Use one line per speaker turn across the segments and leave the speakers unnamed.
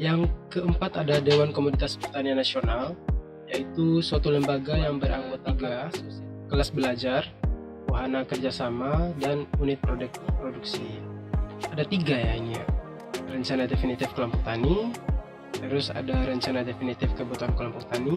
Yang keempat ada Dewan Komoditas Pertanian Nasional, yaitu suatu lembaga yang beranggotakan kelas belajar, wahana kerjasama, dan unit produksi. Ada 3 ya ini ya. Rencana definitif kelompok tani, terus ada rencana definitif kebutuhan kelompok tani.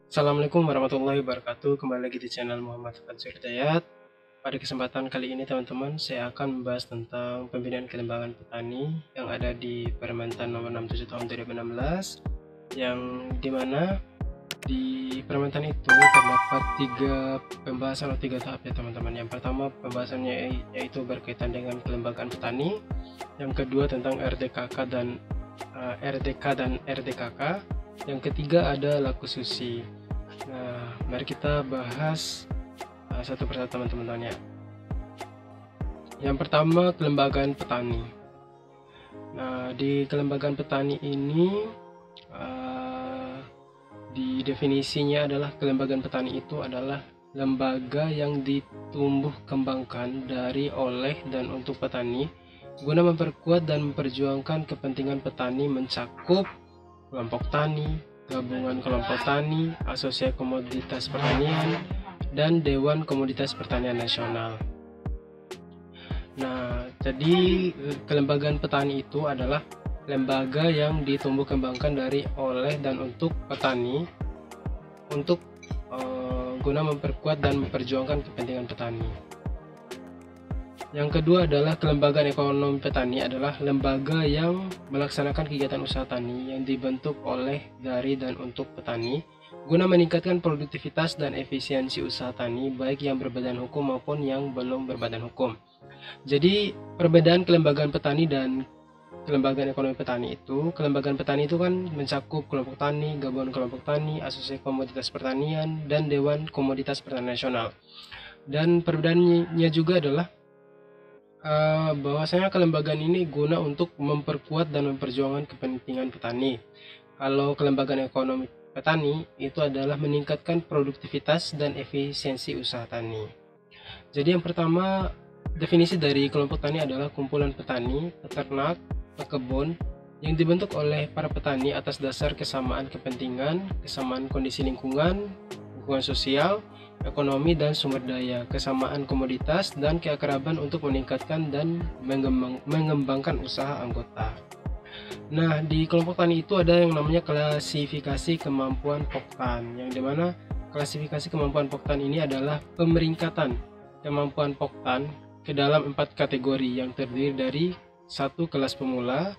Assalamualaikum warahmatullahi wabarakatuh. Kembali lagi di channel Muhammad Fatsur Hidayat. Pada kesempatan kali ini teman-teman, saya akan membahas tentang pembinaan kelembagaan petani yang ada di Permentan nomor 67 tahun 2016, yang dimana di Permentan itu terdapat 3 pembahasan atau 3 tahap ya teman-teman. Yang pertama pembahasannya yaitu berkaitan dengan kelembagaan petani, yang kedua tentang RDKK dan RDKK, yang ketiga ada laku susi. Nah, mari kita bahas satu persatu teman-teman ya. Yang pertama, kelembagaan petani. Nah, di kelembagaan petani ini di definisinya adalah kelembagaan petani itu adalah lembaga yang ditumbuh kembangkan dari, oleh, dan untuk petani guna memperkuat dan memperjuangkan kepentingan petani, mencakup kelompok tani, gabungan kelompok tani, asosiasi komoditas pertanian, dan Dewan Komoditas Pertanian Nasional. Nah, jadi kelembagaan petani itu adalah lembaga yang ditumbuh kembangkan dari, oleh, dan untuk petani untuk guna memperkuat dan memperjuangkan kepentingan petani. Yang kedua adalah kelembagaan ekonomi petani, adalah lembaga yang melaksanakan kegiatan usaha tani yang dibentuk oleh, dari, dan untuk petani guna meningkatkan produktivitas dan efisiensi usaha tani baik yang berbadan hukum maupun yang belum berbadan hukum. Jadi perbedaan kelembagaan petani dan kelembagaan ekonomi petani itu, kelembagaan petani itu kan mencakup kelompok tani, gabungan kelompok tani, asosiasi komoditas pertanian, dan Dewan Komoditas Pertanian Nasional. Dan perbedaannya juga adalah bahwasanya kelembagaan ini guna untuk memperkuat dan memperjuangkan kepentingan petani. Kalau kelembagaan ekonomi petani itu adalah meningkatkan produktivitas dan efisiensi usaha tani. Jadi yang pertama, definisi dari kelompok tani adalah kumpulan petani, peternak, pekebun yang dibentuk oleh para petani atas dasar kesamaan kepentingan, kesamaan kondisi lingkungan sosial, ekonomi, dan sumber daya, kesamaan komoditas, dan keakraban untuk meningkatkan dan mengembangkan usaha anggota. Nah, di kelompok tani itu ada yang namanya klasifikasi kemampuan Poktan, yang dimana klasifikasi kemampuan Poktan ini adalah pemeringkatan kemampuan Poktan ke dalam 4 kategori yang terdiri dari 1 kelas pemula,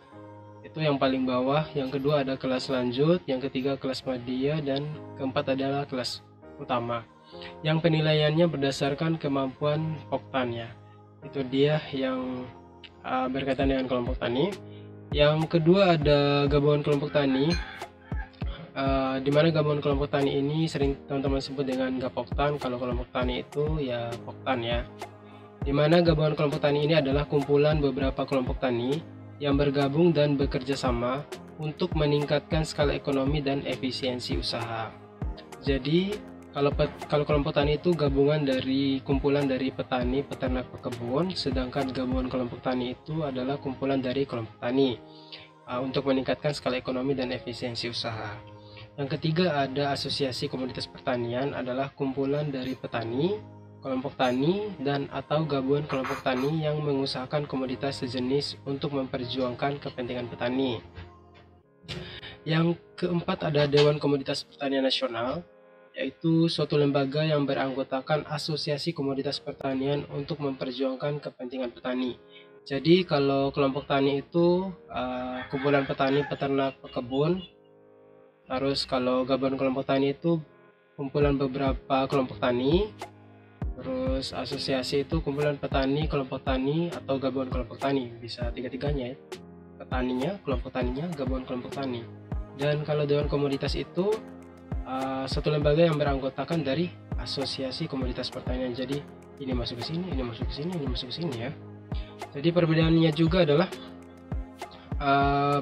itu yang paling bawah, yang kedua ada kelas lanjut, yang ketiga kelas media, dan keempat adalah kelas utama, yang penilaiannya berdasarkan kemampuan Poktan ya. Itu dia yang berkaitan dengan kelompok tani. Yang kedua ada gabungan kelompok tani, di mana gabungan kelompok tani ini sering teman-teman sebut dengan Gapoktan. Kalau kelompok tani itu ya Poktan ya. Di mana gabungan kelompok tani ini adalah kumpulan beberapa kelompok tani yang bergabung dan bekerja sama untuk meningkatkan skala ekonomi dan efisiensi usaha. Jadi kalau kelompok tani itu gabungan dari kumpulan dari petani, peternak, pekebun, sedangkan gabungan kelompok tani itu adalah kumpulan dari kelompok tani untuk meningkatkan skala ekonomi dan efisiensi usaha. Yang ketiga ada asosiasi komoditas pertanian, adalah kumpulan dari petani, kelompok tani, dan atau gabungan kelompok tani yang mengusahakan komoditas sejenis untuk memperjuangkan kepentingan petani. Yang keempat ada Dewan Komoditas Pertanian Nasional, yaitu suatu lembaga yang beranggotakan asosiasi komoditas pertanian untuk memperjuangkan kepentingan petani. Jadi kalau kelompok tani itu kumpulan petani, peternak, pekebun. Terus kalau gabungan kelompok tani itu kumpulan beberapa kelompok tani. Terus asosiasi itu kumpulan petani, kelompok tani, atau gabungan kelompok tani, bisa tiga-tiganya ya. Petaninya, kelompok taninya, gabungan kelompok tani. Dan kalau Dewan Komoditas itu satu lembaga yang beranggotakan dari asosiasi komoditas pertanian. Jadi ini masuk ke sini, ini masuk ke sini, ini masuk ke sini ya. Jadi perbedaannya juga adalah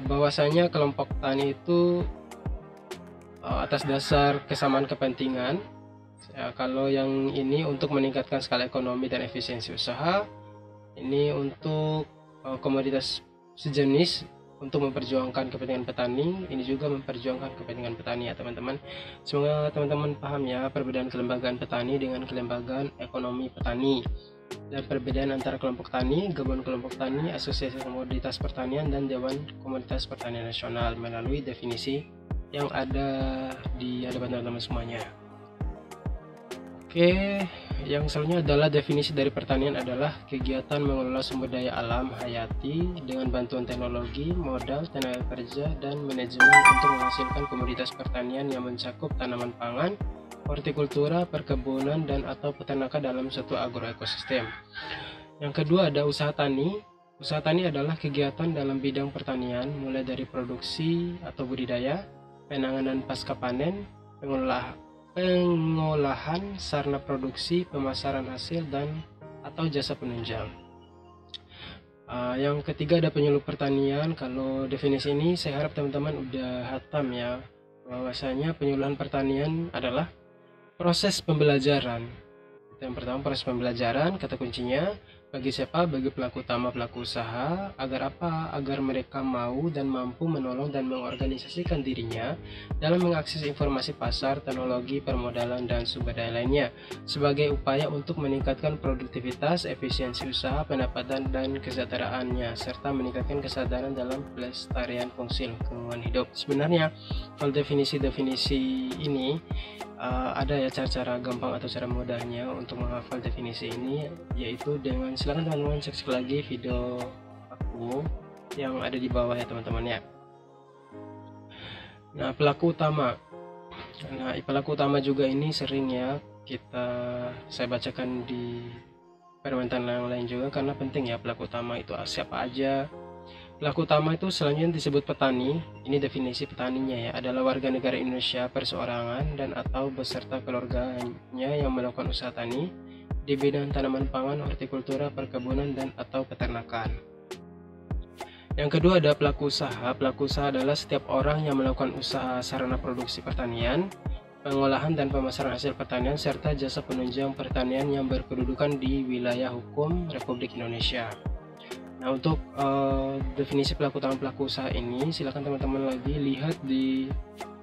bahwasanya kelompok tani itu atas dasar kesamaan kepentingan, Ya, kalau yang ini untuk meningkatkan skala ekonomi dan efisiensi usaha, ini untuk komoditas sejenis untuk memperjuangkan kepentingan petani, ini juga memperjuangkan kepentingan petani ya teman-teman. Semoga teman-teman paham ya perbedaan kelembagaan petani dengan kelembagaan ekonomi petani, dan perbedaan antara kelompok tani, gabungan kelompok tani, asosiasi komoditas pertanian, dan dewan komoditas pertanian nasional melalui definisi yang ada di hadapan teman-teman semuanya. Oke, yang selanjutnya adalah definisi dari pertanian adalah kegiatan mengelola sumber daya alam hayati dengan bantuan teknologi, modal, tenaga kerja, dan manajemen untuk menghasilkan komoditas pertanian yang mencakup tanaman pangan, hortikultura, perkebunan, dan atau peternakan dalam suatu agroekosistem. Yang kedua ada usaha tani. Usaha tani adalah kegiatan dalam bidang pertanian mulai dari produksi atau budidaya, penanganan pasca panen, pengolahan sarana produksi, pemasaran hasil, dan atau jasa penunjang. Yang ketiga ada penyuluh pertanian. Kalau definisi ini saya harap teman-teman udah hatam ya, bahwasanya penyuluhan pertanian adalah proses pembelajaran. Yang pertama proses pembelajaran, kata kuncinya bagi siapa? Bagi pelaku utama, pelaku usaha. Agar apa? Agar mereka mau dan mampu menolong dan mengorganisasikan dirinya dalam mengakses informasi pasar, teknologi, permodalan, dan sumber daya lainnya sebagai upaya untuk meningkatkan produktivitas, efisiensi usaha, pendapatan, dan kesejahteraannya, serta meningkatkan kesadaran dalam pelestarian fungsi lingkungan hidup. Sebenarnya kalau definisi-definisi ini ada ya cara-cara gampang atau cara mudahnya untuk menghafal definisi ini, yaitu dengan silakan teman-teman cek lagi video aku yang ada di bawah ya teman-teman ya. Nah, pelaku utama. Nah, pelaku utama juga ini sering ya saya bacakan di permentan yang lain juga, karena penting ya pelaku utama itu siapa aja. Pelaku utama itu selanjutnya disebut petani. Ini definisi petaninya ya, adalah warga negara Indonesia perseorangan dan atau beserta keluarganya yang melakukan usaha tani di bidang tanaman pangan, hortikultura, perkebunan, dan atau peternakan. Yang kedua ada pelaku usaha. Pelaku usaha adalah setiap orang yang melakukan usaha sarana produksi pertanian, pengolahan dan pemasaran hasil pertanian, serta jasa penunjang pertanian yang berkedudukan di wilayah hukum Republik Indonesia. Nah, untuk definisi pelaku utama pelaku usaha ini silakan teman-teman lagi lihat di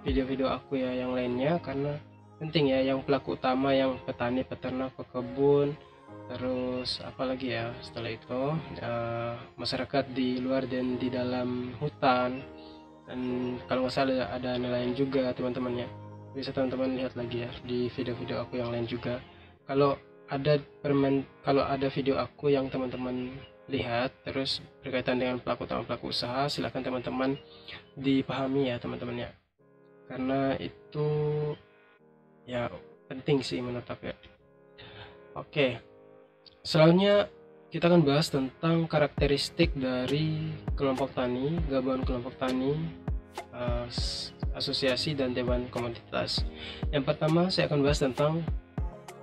video-video aku ya yang lainnya, karena penting ya yang pelaku utama yang petani, peternak, pekebun, terus apalagi ya setelah itu masyarakat di luar dan di dalam hutan, dan kalau nggak salah ada nelayan juga teman-teman ya. Bisa teman-teman lihat lagi ya di video-video aku yang lain juga. Kalau ada video aku yang teman-teman lihat terus berkaitan dengan pelaku utama pelaku usaha, silakan teman-teman dipahami ya teman-teman ya, karena itu ya penting sih menurut aku ya. Oke, selanjutnya kita akan bahas tentang karakteristik dari kelompok tani, gabungan kelompok tani, asosiasi, dan dewan komoditas. Yang pertama saya akan bahas tentang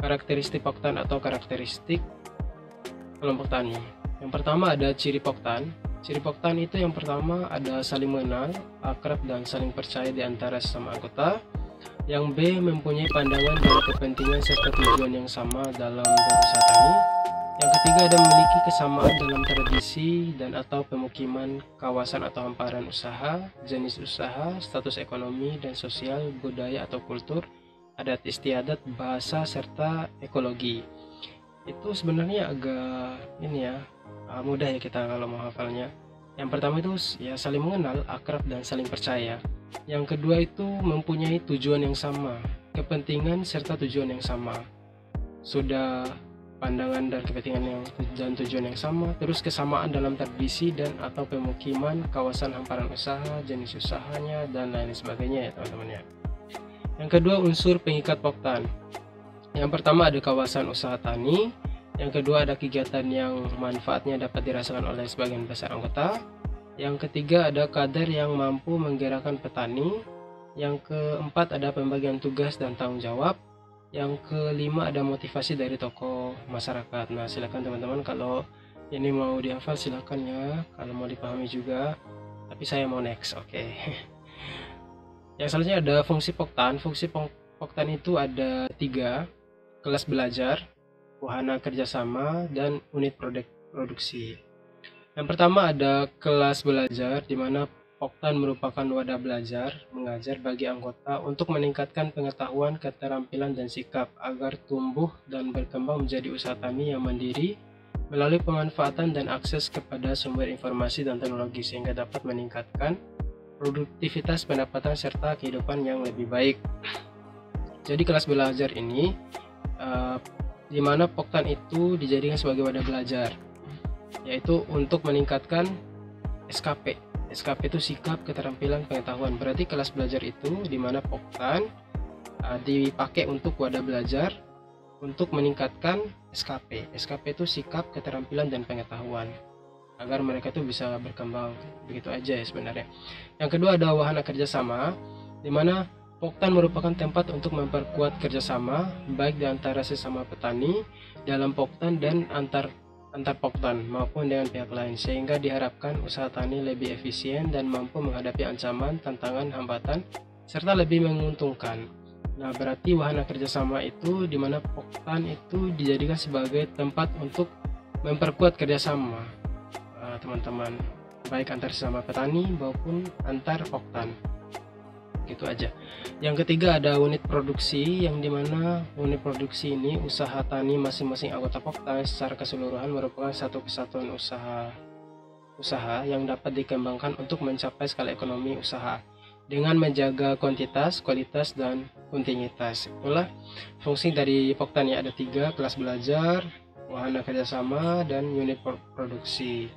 karakteristik poktan atau karakteristik kelompok tani. Yang pertama ada ciri poktan. Ciri poktan itu yang pertama ada saling mengenal, akrab, dan saling percaya di antara sesama anggota. Yang B, mempunyai pandangan dan kepentingan serta tujuan yang sama dalam berusaha tani. Yang ketiga ada memiliki kesamaan dalam tradisi dan atau pemukiman, kawasan atau hamparan usaha, jenis usaha, status ekonomi dan sosial, budaya atau kultur, adat istiadat, bahasa, serta ekologi. Itu sebenarnya agak ini ya, mudah ya kita kalau mau hafalnya. Yang pertama itu ya saling mengenal, akrab, dan saling percaya. Yang kedua itu mempunyai tujuan yang sama, kepentingan serta tujuan yang sama. Sudah pandangan dan kepentingan dan tujuan yang sama, terus kesamaan dalam tradisi dan atau pemukiman, kawasan hamparan usaha, jenis usahanya, dan lain sebagainya ya teman-teman ya. Yang kedua unsur pengikat poktan. Yang pertama ada kawasan usaha tani. Yang kedua ada kegiatan yang manfaatnya dapat dirasakan oleh sebagian besar anggota. Yang ketiga ada kader yang mampu menggerakkan petani. Yang keempat ada pembagian tugas dan tanggung jawab. Yang kelima ada motivasi dari tokoh masyarakat. Nah silakan teman-teman kalau ini mau dihafal silakan ya, kalau mau dipahami juga, tapi saya mau next. Oke. Yang selanjutnya ada fungsi poktan. Fungsi Poktan itu ada 3, kelas belajar, wahana kerjasama, dan unit produksi. Yang pertama ada kelas belajar, di mana Poktan merupakan wadah belajar mengajar bagi anggota untuk meningkatkan pengetahuan, keterampilan, dan sikap agar tumbuh dan berkembang menjadi usaha tani yang mandiri melalui pemanfaatan dan akses kepada sumber informasi dan teknologi, sehingga dapat meningkatkan produktivitas, pendapatan, serta kehidupan yang lebih baik. Jadi kelas belajar ini di mana Poktan itu dijadikan sebagai wadah belajar, yaitu untuk meningkatkan SKP. SKP itu sikap, keterampilan, pengetahuan. Berarti kelas belajar itu di mana Poktan dipakai untuk wadah belajar untuk meningkatkan SKP. SKP itu sikap, keterampilan, dan pengetahuan agar mereka tuh bisa berkembang. Begitu aja ya sebenarnya. Yang kedua ada wahana kerjasama, di mana Poktan merupakan tempat untuk memperkuat kerjasama baik di antara sesama petani dalam Poktan dan antar Poktan maupun dengan pihak lain, sehingga diharapkan usaha tani lebih efisien dan mampu menghadapi ancaman, tantangan, hambatan, serta lebih menguntungkan. Nah, berarti wahana kerjasama itu di mana Poktan itu dijadikan sebagai tempat untuk memperkuat kerjasama teman-teman, baik antar sesama petani maupun antar Poktan. Gitu aja. Yang ketiga ada unit produksi, yang dimana unit produksi ini usaha tani masing-masing anggota Poktan secara keseluruhan merupakan satu kesatuan usaha yang dapat dikembangkan untuk mencapai skala ekonomi usaha dengan menjaga kuantitas, kualitas, dan kontinuitas. Itulah fungsi dari Poktan ya, ada 3, kelas belajar, wahana kerjasama, dan unit produksi.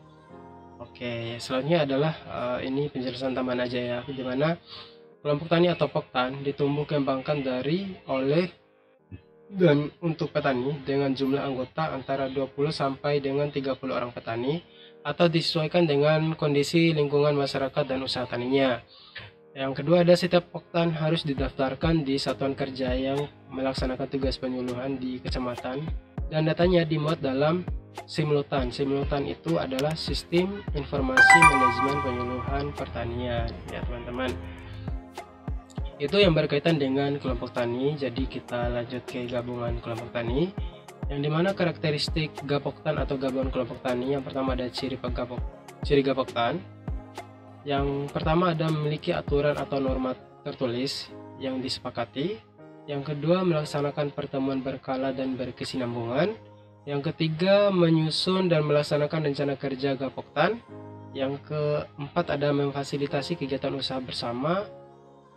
Oke, selanjutnya adalah ini penjelasan tambahan aja ya, dimana kelompok tani atau Poktan ditumbuh kembangkan oleh dan untuk petani dengan jumlah anggota antara 20 sampai dengan 30 orang petani, atau disesuaikan dengan kondisi lingkungan masyarakat dan usaha taninya. Yang kedua ada setiap Poktan harus didaftarkan di satuan kerja yang melaksanakan tugas penyuluhan di kecamatan, dan datanya dimuat dalam Simulutan. Simulutan itu adalah sistem informasi manajemen penyuluhan pertanian ya teman-teman. Itu yang berkaitan dengan kelompok tani. Jadi kita lanjut ke gabungan kelompok tani, yang dimana karakteristik Gapoktan atau gabungan kelompok tani. Yang pertama ada ciri Gapoktan. Yang pertama ada memiliki aturan atau norma tertulis yang disepakati. Yang kedua melaksanakan pertemuan berkala dan berkesinambungan. Yang ketiga menyusun dan melaksanakan rencana kerja Gapoktan. Yang keempat ada memfasilitasi kegiatan usaha bersama.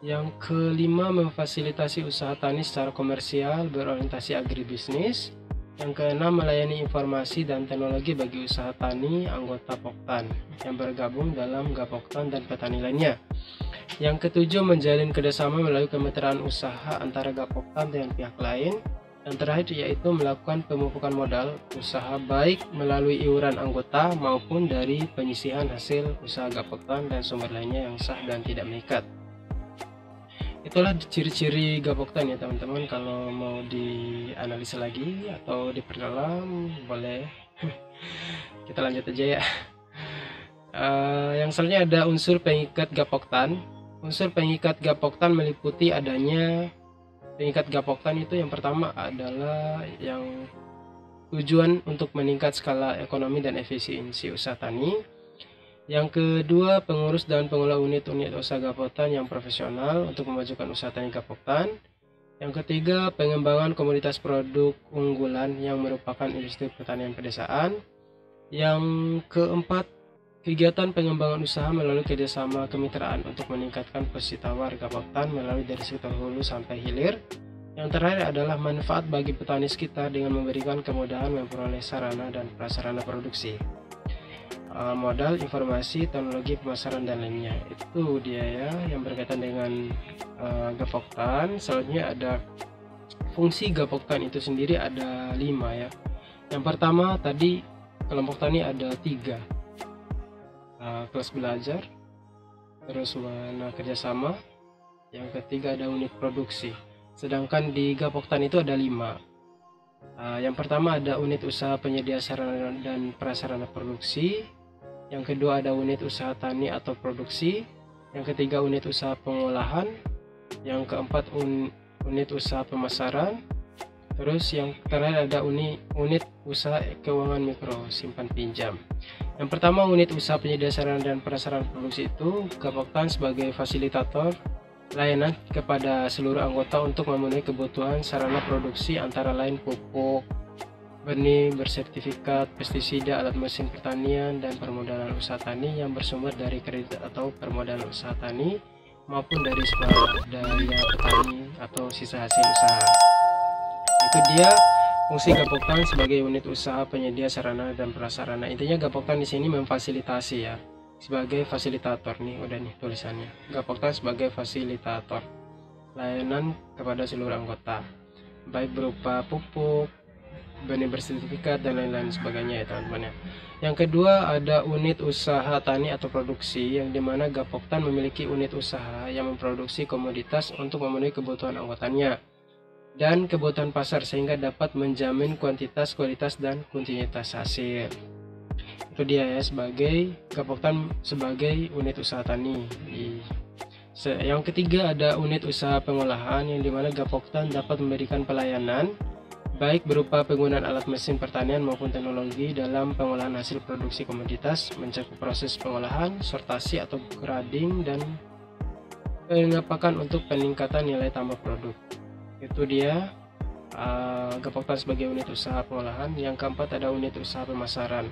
Yang kelima memfasilitasi usaha tani secara komersial berorientasi agribisnis. Yang keenam melayani informasi dan teknologi bagi usaha tani anggota Poktan yang bergabung dalam Gapoktan dan petani lainnya. Yang ketujuh menjalin kerjasama melalui kemitraan usaha antara Gapoktan dengan pihak lain. Yang terakhir yaitu melakukan pemupukan modal usaha baik melalui iuran anggota maupun dari penyisihan hasil usaha Gapoktan dan sumber lainnya yang sah dan tidak mengikat. Itulah ciri-ciri Gapoktan ya teman-teman. Kalau mau dianalisa lagi atau diperdalam boleh kita lanjut aja ya. Yang selanjutnya ada unsur pengikat Gapoktan. Unsur pengikat Gapoktan meliputi adanya pengikat Gapoktan itu yang pertama adalah yang tujuan untuk meningkat skala ekonomi dan efisiensi usaha tani. Yang kedua, pengurus dan pengelola unit-unit usaha Gapoktan yang profesional untuk memajukan usaha tani Gapoktan. Yang ketiga, pengembangan komoditas produk unggulan yang merupakan industri pertanian pedesaan. Yang keempat, kegiatan pengembangan usaha melalui kerjasama kemitraan untuk meningkatkan posisi tawar Gapoktan melalui dari sektor hulu sampai hilir. Yang terakhir adalah manfaat bagi petani sekitar dengan memberikan kemudahan memperoleh sarana dan prasarana produksi, modal, informasi, teknologi, pemasaran, dan lainnya. Itu dia ya yang berkaitan dengan Gapoktan. Selanjutnya ada fungsi Gapoktan itu sendiri ada 5 ya. Yang pertama tadi kelompok tani ada 3, kelas belajar, terus wahana kerjasama, yang ketiga ada unit produksi. Sedangkan di Gapoktan itu ada 5. Yang pertama ada unit usaha penyedia sarana dan prasarana produksi. Yang kedua ada unit usaha tani atau produksi. Yang ketiga unit usaha pengolahan. Yang keempat unit usaha pemasaran. Terus yang terakhir ada unit usaha keuangan mikro simpan pinjam. Yang pertama, unit usaha penyedia sarana dan prasarana produksi itu Gapoktan sebagai fasilitator layanan kepada seluruh anggota untuk memenuhi kebutuhan sarana produksi antara lain pupuk, benih bersertifikat, pestisida, alat mesin pertanian, dan permodalan usaha tani yang bersumber dari kredit atau permodalan usaha tani maupun dari swadaya petani atau sisa hasil usaha. Itu dia fungsi Gapoktan sebagai unit usaha penyedia sarana dan prasarana. Intinya Gapoktan di sini memfasilitasi ya, sebagai fasilitator nih, udah nih tulisannya. Gapoktan sebagai fasilitator layanan kepada seluruh anggota, baik berupa pupuk, benih bersertifikat, dan lain-lain sebagainya ya teman-teman ya. Yang kedua ada unit usaha tani atau produksi, yang dimana Gapoktan memiliki unit usaha yang memproduksi komoditas untuk memenuhi kebutuhan anggotanya dan kebutuhan pasar sehingga dapat menjamin kuantitas, kualitas, dan kontinuitas hasil. Itu dia ya, sebagai Gapoktan sebagai unit usaha tani. Yang ketiga ada unit usaha pengolahan, yang dimana Gapoktan dapat memberikan pelayanan baik berupa penggunaan alat mesin pertanian maupun teknologi dalam pengolahan hasil produksi komoditas, mencakup proses pengolahan, sortasi atau grading, dan pengepakan untuk peningkatan nilai tambah produk. Itu dia Gapoktan sebagai unit usaha pengolahan. Yang keempat ada unit usaha pemasaran.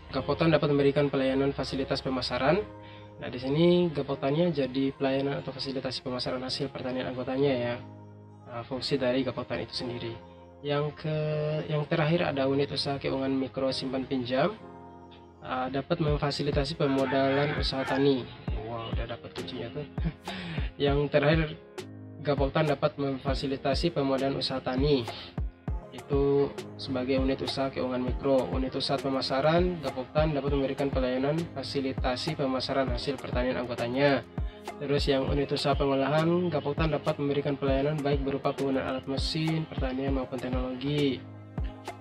Gapoktan dapat memberikan pelayanan fasilitas pemasaran. Nah, di sini Gapoktannya jadi pelayanan atau fasilitasi pemasaran hasil pertanian anggotanya ya. Fungsi dari Gapoktan itu sendiri. Yang terakhir ada unit usaha keuangan mikro simpan pinjam. Dapat memfasilitasi pemodalan usaha tani. Wow, udah dapat kuncinya tuh. Yang terakhir, Gapoktan dapat memfasilitasi pemodalan usaha tani, itu sebagai unit usaha keuangan mikro. Unit usaha pemasaran, Gapoktan dapat memberikan pelayanan fasilitasi pemasaran hasil pertanian anggotanya. Terus yang unit usaha pengolahan, Gapoktan dapat memberikan pelayanan baik berupa penggunaan alat mesin pertanian maupun teknologi.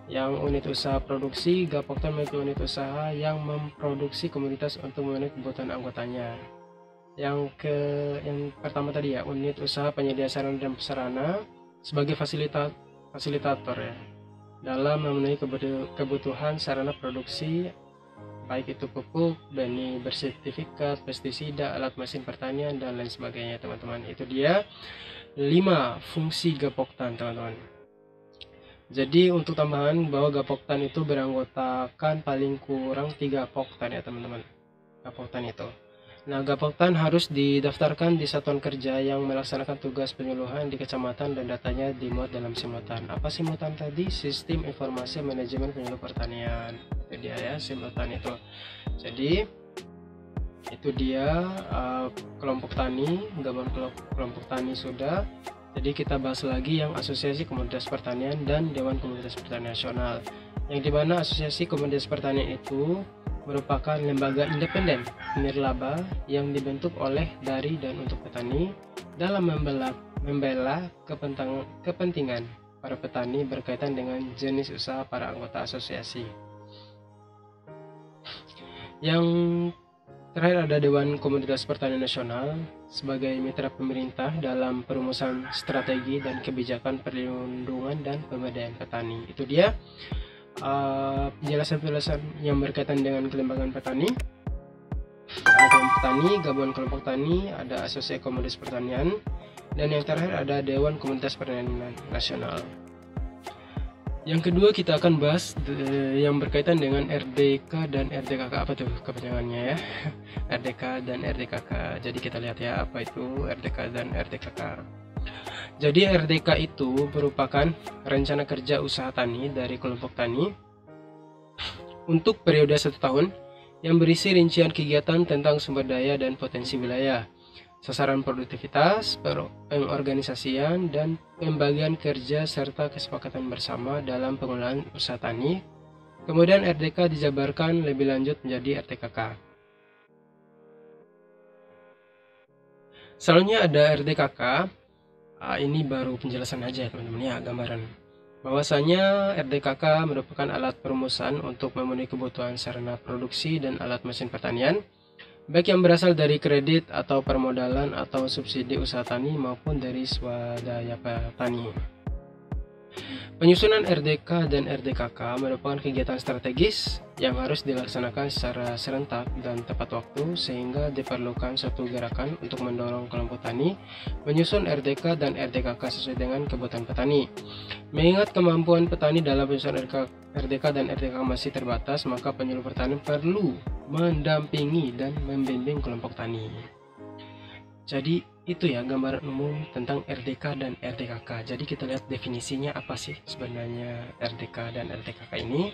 Yang unit usaha produksi, Gapoktan memiliki unit usaha yang memproduksi komoditas untuk memenuhi kebutuhan anggotanya. Yang pertama tadi ya, unit usaha penyedia sarana dan prasarana sebagai fasilitator ya dalam memenuhi kebutuhan sarana produksi, baik itu pupuk, benih bersertifikat, pestisida, alat mesin pertanian, dan lain sebagainya teman-teman. Itu dia 5 fungsi Gapoktan teman-teman. Jadi untuk tambahan bahwa Gapoktan itu beranggotakan paling kurang 3 Poktan ya teman-teman. Gapoktan itu. Nah, Gapoktan harus didaftarkan di satuan kerja yang melaksanakan tugas penyuluhan di kecamatan dan datanya dimuat dalam Simutan. Apa Simutan tadi? Sistem Informasi Manajemen Penyuluh Pertanian. Itu dia ya, Simutan itu. Jadi itu dia kelompok tani, gabungan kelompok tani sudah. Jadi kita bahas lagi yang Asosiasi Komoditas Pertanian dan Dewan Komoditas Pertanian Nasional. Yang dimana Asosiasi Komoditas Pertanian itu merupakan lembaga independen nirlaba yang dibentuk oleh, dari, dan untuk petani dalam membela kepentingan para petani berkaitan dengan jenis usaha para anggota asosiasi. Yang terakhir ada Dewan Komoditas Pertanian Nasional sebagai mitra pemerintah dalam perumusan strategi dan kebijakan perlindungan dan pemberdayaan petani. Itu dia penjelasan-penjelasan yang berkaitan dengan kelembagaan petani. Ada kelompok tani, gabungan kelompok tani, ada Asosiasi Komoditas Pertanian, dan yang terakhir ada Dewan Komoditas Pertanian Nasional. Yang kedua kita akan bahas yang berkaitan dengan RDK dan RDKK. Apa tuh kepanjangannya ya? RDK dan RDKK. Jadi kita lihat ya apa itu RDK dan RDKK. Jadi RDK itu merupakan rencana kerja usaha tani dari kelompok tani untuk periode 1 tahun yang berisi rincian kegiatan tentang sumber daya dan potensi wilayah, sasaran produktivitas, pengorganisasian, dan pembagian kerja serta kesepakatan bersama dalam pengelolaan usaha tani. Kemudian RDK dijabarkan lebih lanjut menjadi RDKK. Selanjutnya ada RDKK. Ini baru penjelasan aja teman-teman ya, gambaran. Bahwasanya RDKK merupakan alat perumusan untuk memenuhi kebutuhan sarana produksi dan alat mesin pertanian, baik yang berasal dari kredit atau permodalan atau subsidi usaha tani maupun dari swadaya petani. Penyusunan RDK dan RDKK merupakan kegiatan strategis yang harus dilaksanakan secara serentak dan tepat waktu, sehingga diperlukan suatu gerakan untuk mendorong kelompok tani menyusun RDK dan RDKK sesuai dengan kebutuhan petani. Mengingat kemampuan petani dalam penyusunan RDK dan RDKK masih terbatas, maka penyuluh pertanian perlu mendampingi dan membimbing kelompok tani. Jadi itu ya gambaran umum tentang RDK dan RDKK. Jadi kita lihat definisinya apa sih sebenarnya RDK dan RDKK ini.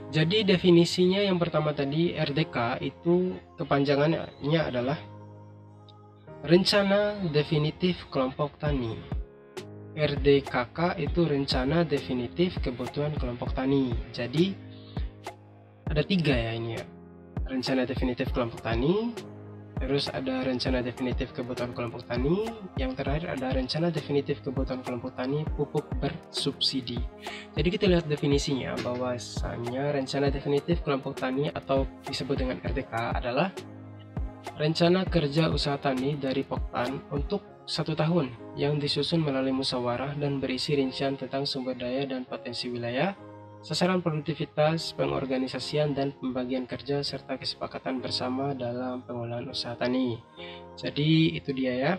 Jadi definisinya yang pertama tadi, RDK itu kepanjangannya adalah Rencana Definitif Kelompok Tani. RDKK itu Rencana Definitif Kebutuhan Kelompok Tani. Jadi ada 3 ya ini ya. Rencana Definitif Kelompok Tani, terus ada rencana definitif kebutuhan kelompok tani, yang terakhir ada rencana definitif kebutuhan kelompok tani pupuk bersubsidi. Jadi kita lihat definisinya, bahwasanya rencana definitif kelompok tani atau disebut dengan RDK adalah rencana kerja usaha tani dari Poktan untuk 1 tahun yang disusun melalui musyawarah dan berisi rincian tentang sumber daya dan potensi wilayah, sasaran produktivitas, pengorganisasian, dan pembagian kerja, serta kesepakatan bersama dalam pengolahan usaha tani. Jadi itu dia ya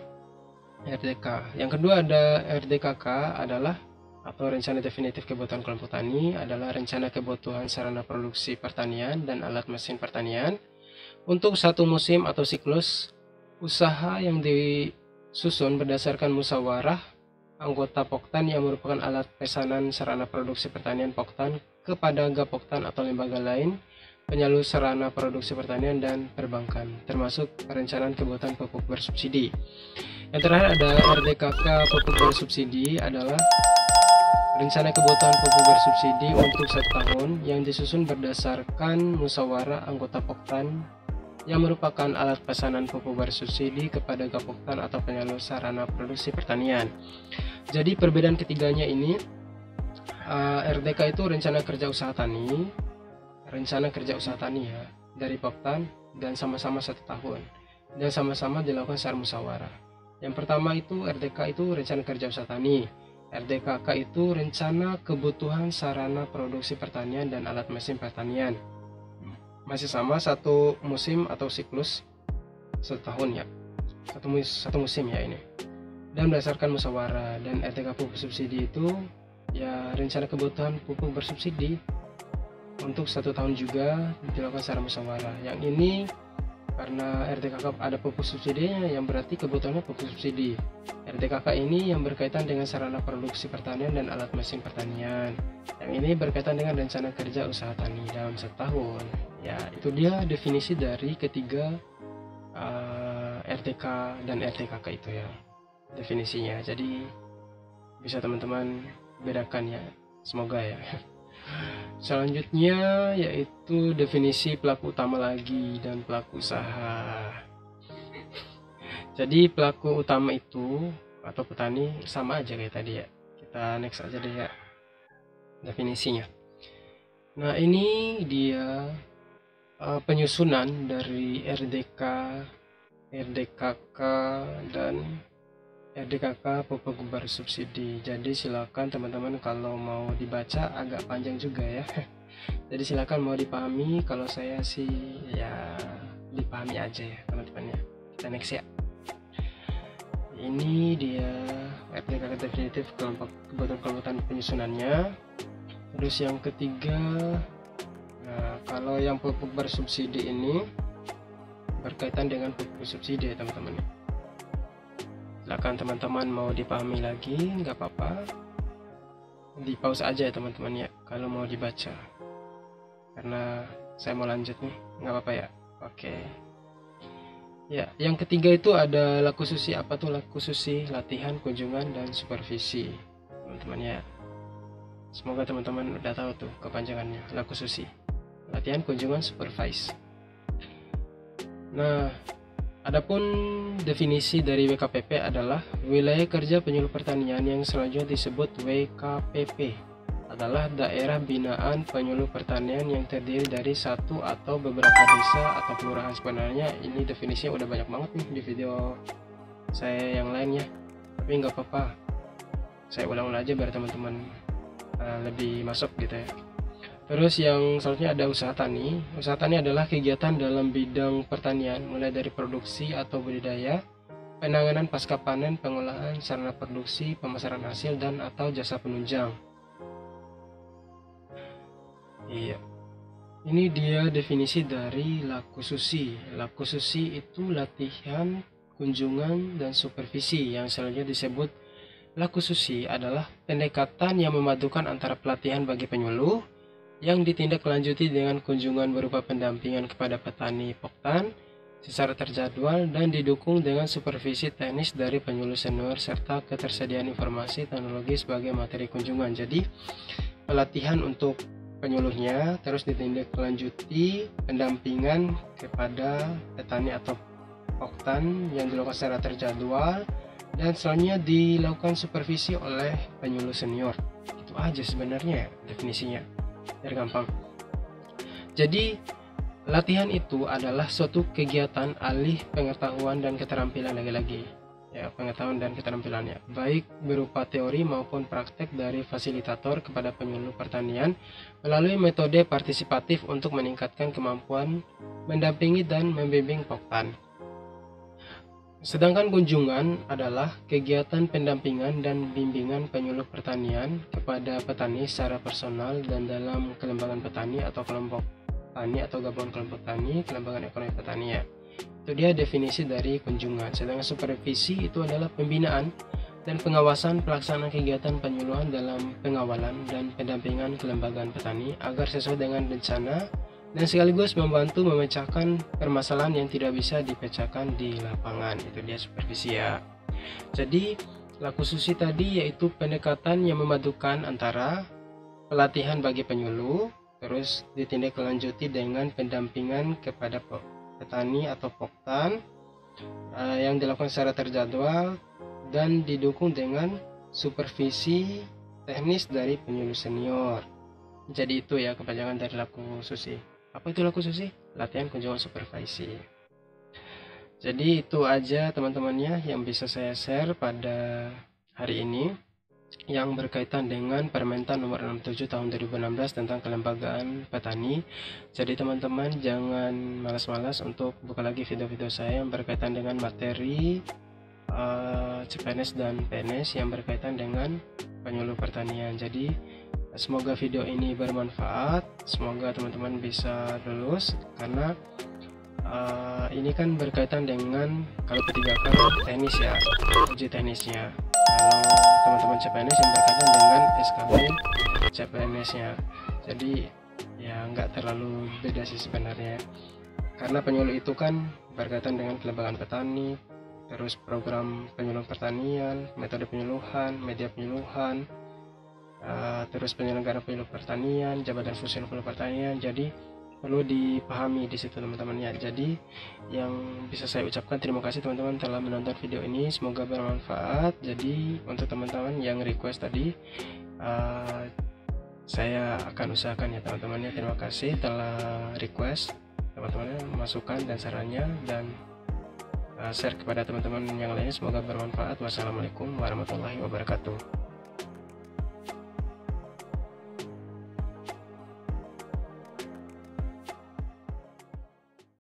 RDK. Yang kedua ada RDKK adalah atau Rencana Definitif Kebutuhan Kelompok Tani, adalah rencana kebutuhan sarana produksi pertanian dan alat mesin pertanian untuk 1 musim atau siklus usaha yang disusun berdasarkan musyawarah anggota Poktan yang merupakan alat pesanan sarana produksi pertanian Poktan kepada Gapoktan atau lembaga lain penyalur sarana produksi pertanian dan perbankan, termasuk perencanaan kebutuhan pupuk bersubsidi. Yang terakhir ada RDKK pupuk bersubsidi, adalah rencana kebutuhan pupuk bersubsidi untuk 1 tahun yang disusun berdasarkan musyawarah anggota Poktan yang merupakan alat pesanan pupuk bersubsidi kepada Gapoktan atau penyalur sarana produksi pertanian. Jadi perbedaan ketiganya ini, RDK itu rencana kerja usaha tani, ya dari Poktan, dan sama-sama 1 tahun dan sama-sama dilakukan secara musyawarah. Yang pertama itu RDK itu rencana kerja usaha tani, RDKK itu rencana kebutuhan sarana produksi pertanian dan alat mesin pertanian. Masih sama 1 musim atau siklus 1 tahun ya, satu musim ya ini, dan berdasarkan musyawarah. Dan RDK pupuk subsidi itu ya rencana kebutuhan pupuk bersubsidi untuk 1 tahun juga dilakukan secara musyawarah. Yang ini karena RDKK ada pupuk subsidinya, yang berarti kebutuhannya pupuk subsidi. RDKK ini yang berkaitan dengan sarana produksi pertanian dan alat mesin pertanian. Yang ini berkaitan dengan rencana kerja usaha tani dalam 1 tahun. Ya, itu dia definisi dari ketiga RDK dan RDKK itu ya, definisinya. Jadi bisa teman-teman bedakan ya, semoga ya. Selanjutnya yaitu definisi pelaku utama lagi dan pelaku usaha. Jadi pelaku utama itu atau petani sama aja kayak tadi ya. Kita next aja deh ya definisinya. Nah ini dia penyusunan dari RDK, RDKK, dan RDKK pupuk bersubsidi. Jadi silakan teman-teman kalau mau dibaca agak panjang juga ya. Jadi silakan mau dipahami, kalau saya sih ya dipahami aja ya teman-teman ya. Kita next ya. Ini dia RDKK definitif kebutuhan kebutuhan penyusunannya. Terus yang ketiga, nah kalau yang pupuk bersubsidi ini berkaitan dengan pupuk subsidi ya teman-teman. Silakan teman-teman mau dipahami lagi nggak apa-apa, di pause aja ya teman-teman ya kalau mau dibaca, karena saya mau lanjut nih, nggak apa-apa ya. Oke ya, yang ketiga itu ada laku susi. Apa tuh laku susi? Latihan, kunjungan, dan supervisi teman-teman ya. Semoga teman-teman udah tahu tuh kepanjangannya, laku susi, latihan, kunjungan, supervise. Nah, adapun definisi dari WKPP adalah wilayah kerja penyuluh pertanian, yang selanjutnya disebut WKPP adalah daerah binaan penyuluh pertanian yang terdiri dari satu atau beberapa desa atau kelurahan. Sebenarnya ini definisinya udah banyak banget nih di video saya yang lain ya, tapi nggak apa-apa, saya ulang-ulang aja biar teman-teman lebih masuk gitu ya. Terus yang selanjutnya ada usaha tani. Usaha tani adalah kegiatan dalam bidang pertanian, mulai dari produksi atau budidaya, penanganan pasca panen, pengolahan, sarana produksi, pemasaran hasil, dan atau jasa penunjang. Iya, ini dia definisi dari laku susi. Laku susi itu latihan, kunjungan, dan supervisi. Yang selanjutnya disebut laku susi adalah pendekatan yang memadukan antara pelatihan bagi penyuluh yang ditindaklanjuti dengan kunjungan berupa pendampingan kepada petani poktan secara terjadwal dan didukung dengan supervisi teknis dari penyuluh senior serta ketersediaan informasi teknologi sebagai materi kunjungan. Jadi pelatihan untuk penyuluhnya, terus ditindaklanjuti pendampingan kepada petani atau poktan yang dilakukan secara terjadwal, dan selanjutnya dilakukan supervisi oleh penyuluh senior. Itu aja sebenarnya definisinya, biar gampang. Jadi latihan itu adalah suatu kegiatan alih pengetahuan dan keterampilan, lagi-lagi ya, pengetahuan dan keterampilannya, baik berupa teori maupun praktek dari fasilitator kepada penyuluh pertanian melalui metode partisipatif untuk meningkatkan kemampuan mendampingi dan membimbing poktan. Sedangkan kunjungan adalah kegiatan pendampingan dan bimbingan penyuluh pertanian kepada petani secara personal dan dalam kelembagaan petani atau kelompok tani atau gabungan kelompok tani, kelembagaan ekonomi petani ya. Itu dia definisi dari kunjungan. Sedangkan supervisi itu adalah pembinaan dan pengawasan pelaksanaan kegiatan penyuluhan dalam pengawalan dan pendampingan kelembagaan petani agar sesuai dengan rencana dan sekaligus membantu memecahkan permasalahan yang tidak bisa dipecahkan di lapangan. Itu dia supervisi ya. Jadi laku susi tadi yaitu pendekatan yang memadukan antara pelatihan bagi penyuluh, terus ditindaklanjuti dengan pendampingan kepada petani atau poktan yang dilakukan secara terjadwal dan didukung dengan supervisi teknis dari penyuluh senior. Jadi itu ya kepanjangan dari laku susi. Apa itu laku susi? Latihan, kunjungan, supervisi. Jadi itu aja teman-temannya yang bisa saya share pada hari ini yang berkaitan dengan Permentan nomor 67 tahun 2016 tentang kelembagaan petani. Jadi teman-teman jangan malas-malas untuk buka lagi video-video saya yang berkaitan dengan materi CPNS dan PNS yang berkaitan dengan penyuluh pertanian. Jadi semoga video ini bermanfaat, semoga teman-teman bisa lulus, karena ini kan berkaitan dengan kalau ketiga kan teknis ya, uji teknisnya. Kalau teman-teman CPNS yang berkaitan dengan SKB CPNS-nya. Jadi ya nggak terlalu beda sih sebenarnya, karena penyuluh itu kan berkaitan dengan kelembagaan petani, terus program penyuluhan pertanian, metode penyuluhan, media penyuluhan, terus penyelenggara penyuluh pertanian, jabatan fungsi penyuluh pertanian. Jadi perlu dipahami di situ teman-teman ya. Jadi yang bisa saya ucapkan terima kasih teman-teman telah menonton video ini, semoga bermanfaat. Jadi untuk teman-teman yang request tadi, saya akan usahakan ya teman-teman ya. Terima kasih telah request teman-teman, masukan dan sarannya, dan share kepada teman-teman yang lainnya, semoga bermanfaat. Wassalamualaikum warahmatullahi wabarakatuh.